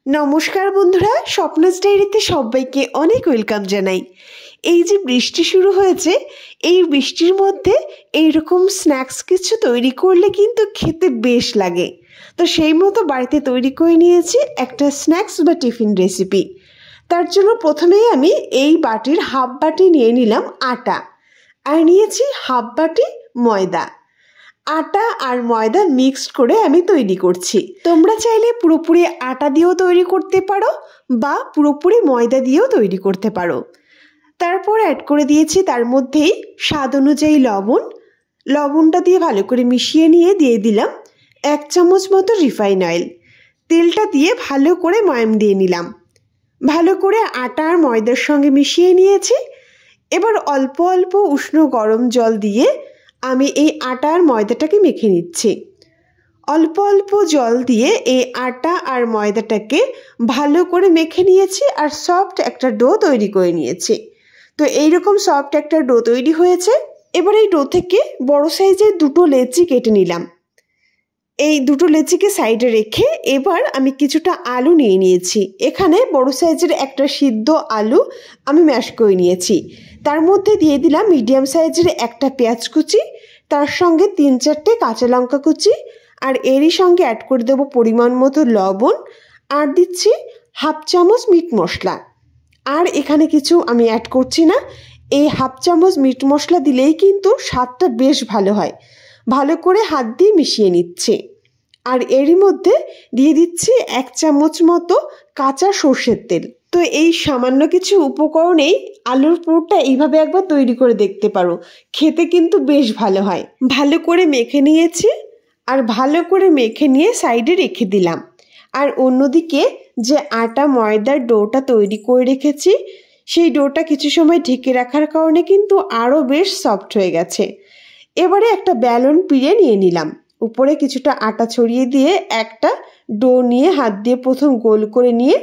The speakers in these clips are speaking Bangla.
নমস্কার বন্ধুরা, স্বপ্নস ডায়েরিতে সবাইকে অনেক ওয়েলকাম জানাই। এই যে বৃষ্টি শুরু হয়েছে, এই বৃষ্টির মধ্যে এইরকম স্ন্যাক্স কিছু তৈরি করলে কিন্তু খেতে বেশ লাগে। তো সেই মতো বাড়িতে তৈরি করে নিয়েছি একটা স্ন্যাক্স বা টিফিন রেসিপি। তার জন্য প্রথমেই আমি এই বাটির হাফ বাটি নিয়ে নিলাম আটা, আর নিয়েছি হাফ বাটি ময়দা। আটা আর ময়দা মিক্সড করে আমি তৈরি করছি। তোমরা চাইলে পুরোপুরি আটা দিয়েও তৈরি করতে পারো বা পুরোপুরি ময়দা দিয়েও তৈরি করতে পারো। তারপর অ্যাড করে দিয়েছি তার মধ্যেই স্বাদ অনুযায়ী লবণটা দিয়ে ভালো করে মিশিয়ে নিয়ে দিয়ে দিলাম 1 চামচ মতো রিফাইন অয়েল। তেলটা দিয়ে ভালো করে ময়াম দিয়ে নিলাম। ভালো করে আটা আর ময়দার সঙ্গে মিশিয়ে নিয়েছি। এবার অল্প অল্প উষ্ণ গরম জল দিয়ে আমি এই আটা আর ময়দাটাকে মেখে নিচ্ছি। অল্প অল্প জল দিয়ে এই আটা আর ময়দাটাকে ভালো করে মেখে নিয়েছি আর সফট একটা ডো তৈরি করে নিয়েছি। তো এইরকম সফট একটা ডো তৈরি হয়েছে। এবার এই ডো থেকে বড় সাইজের 2টো লেচি কেটে নিলাম। এই 2টো লেচিকে সাইডে রেখে এবার আমি কিছুটা আলু নিয়ে নিয়েছি। এখানে বড় সাইজের একটা সিদ্ধ আলু আমি ম্যাশ করে নিয়েছি। তার মধ্যে দিয়ে দিলাম মিডিয়াম সাইজের একটা পেঁয়াজ কুচি, তার সঙ্গে 3-4টে কাঁচা লঙ্কা কুচি, আর এরই সঙ্গে অ্যাড করে দেবো পরিমাণ মতো লবণ, আর দিচ্ছি হাফ চামচ মিট মশলা। আর এখানে কিছু আমি অ্যাড করছি না। এই হাফ চামচ মিট মশলা দিলেই কিন্তু স্বাদটা বেশ ভালো হয়। ভালো করে হাত দিয়ে মিশিয়ে নিচ্ছি। আর এরই মধ্যে দিয়ে দিচ্ছি 1 চামচ মতো কাঁচা সর্ষের তেল। তো এই সামান্য কিছু উপকরণেই আলুর পুরটা এইভাবে একবার তৈরি করে দেখতে পারো, খেতে কিন্তু বেশ ভালো হয়। ভালো করে মেখে নিয়েছি, আর ভালো করে মেখে নিয়ে সাইডে রেখে দিলাম। আর অন্যদিকে যে আটা ময়দার ডোটা তৈরি করে রেখেছি, সেই ডোটা কিছু সময় ঢেকে রাখার কারণে কিন্তু আরও বেশ সফট হয়ে গেছে। এবারে একটা ব্যালন পিড়ে নিয়ে নিলাম। উপরে কিছুটা আটা ছড়িয়ে দিয়ে একটা ডো নিয়ে হাত দিয়ে প্রথম গোল করে নিয়ে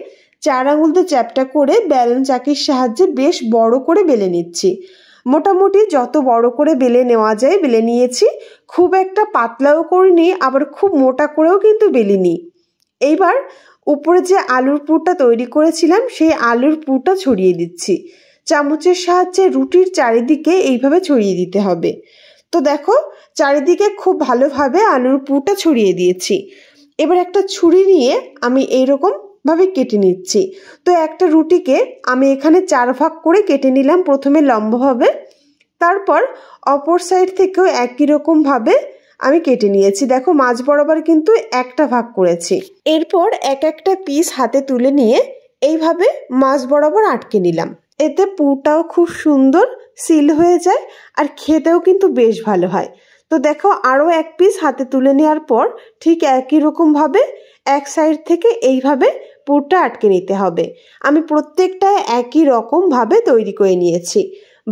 4 আঙুল দিয়ে চ্যাপটা করে ব্যালন চাকির সাহায্যে বেশ বড় করে বেলে নিচ্ছি। মোটামুটি যত বড় করে বেলে নেওয়া যায় বেলে নিয়েছি। খুব একটা পাতলাও করিনি, আবার খুব মোটা করেও কিন্তু বেলিনি। এইবার উপরে যে আলুর পুরটা তৈরি করেছিলাম সেই আলুর পুরটা ছড়িয়ে দিচ্ছি। চামচের সাহায্যে রুটির চারিদিকে এইভাবে ছড়িয়ে দিতে হবে। তো দেখো, চারিদিকে খুব ভালোভাবে আলুর পুরটা ছড়িয়ে দিয়েছি। এবার একটা ছুরি নিয়ে আমি এইরকম ভাবে কেটে নিচ্ছি। তো একটা রুটিকে আমি এখানে 4 ভাগ করে কেটে নিলাম, প্রথমে লম্বভাবে, তারপর অপর সাইড থেকেও একই রকম ভাবে আমি কেটে নিয়েছি। দেখো, মাঝ বরাবর কিন্তু একটা ভাগ করেছি। এরপর এক একটা পিস হাতে তুলে নিয়ে এইভাবে মাঝ বরাবর আটকে নিলাম। এতে পুরটাও খুব সুন্দর সিল হয়ে যায় আর খেতেও কিন্তু বেশ ভালো হয়। তো দেখো, আরও এক পিস হাতে তুলে নেওয়ার পর ঠিক একই রকম ভাবে এক সাইড থেকে এইভাবে পুরটা আটকে নিতে হবে। আমি প্রত্যেকটা একই রকম ভাবে তৈরি করে নিয়েছি।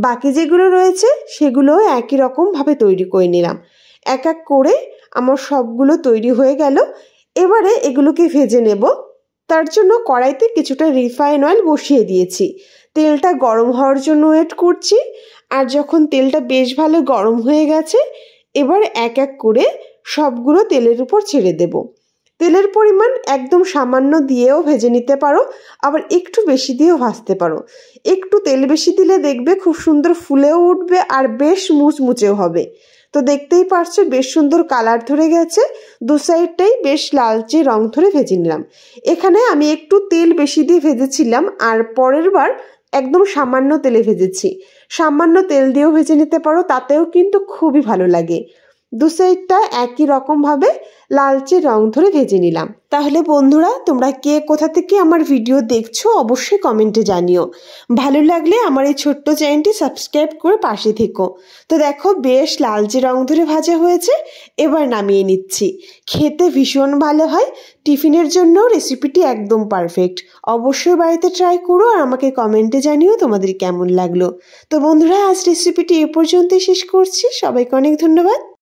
বাকি যেগুলো রয়েছে সেগুলোও একই রকম ভাবে তৈরি করে নিলাম। এক এক করে আমার সবগুলো তৈরি হয়ে গেল। এবারে এগুলোকে ভেজে নেব। তার জন্য কড়াইতে কিছুটা রিফাইন অয়েল বসিয়ে দিয়েছি। তেলটা গরম হওয়ার জন্য ওয়েট করছি। আর যখন তেলটা বেশ ভালো গরম হয়ে গেছে, এবার এক এক করে সবগুলো তেলের উপর ছেড়ে দেব। তেলের পরিমাণ একদম সামান্য দিয়েও ভেজে নিতে পারো, আবার একটু বেশি দিয়েও ভাজতে পারো। একটু তেল বেশি দিলে দেখবে খুব সুন্দর ফুলেও উঠবে আর বেশ মুচমুচেও হবে। তো দেখতেই পারছো বেশ সুন্দর কালার ধরে গেছে। দু সাইডটাই বেশ লালচে রং ধরে ভেজে নিলাম। এখানে আমি একটু তেল বেশি দিয়ে ভেজেছিলাম, আর পরের বার একদম সামান্য তেলে ভেজেছি। সামান্য তেল দিয়েও ভেজে নিতে পারো, তাতেও কিন্তু খুবই ভালো লাগে। দু সাইডটা একই রকম ভাবে লালচে রং ধরে ভেজে নিলাম। তাহলে বন্ধুরা, তোমরা কে কোথা থেকে আমার ভিডিও দেখছো অবশ্যই কমেন্টে জানিও। ভালো লাগলে আমার এই ছোট্ট চ্যানেলটি সাবস্ক্রাইব করে পাশে থেকো। তো দেখো, বেশ লালচে রং ধরে ভাজা হয়েছে। এবার নামিয়ে নিচ্ছি। খেতে ভীষণ ভালো হয়। টিফিনের জন্য রেসিপিটি একদম পারফেক্ট। অবশ্যই বাড়িতে ট্রাই করো আর আমাকে কমেন্টে জানিও তোমাদের কেমন লাগলো। তো বন্ধুরা, আজ রেসিপিটি এ পর্যন্তই শেষ করছি। সবাইকে অনেক ধন্যবাদ।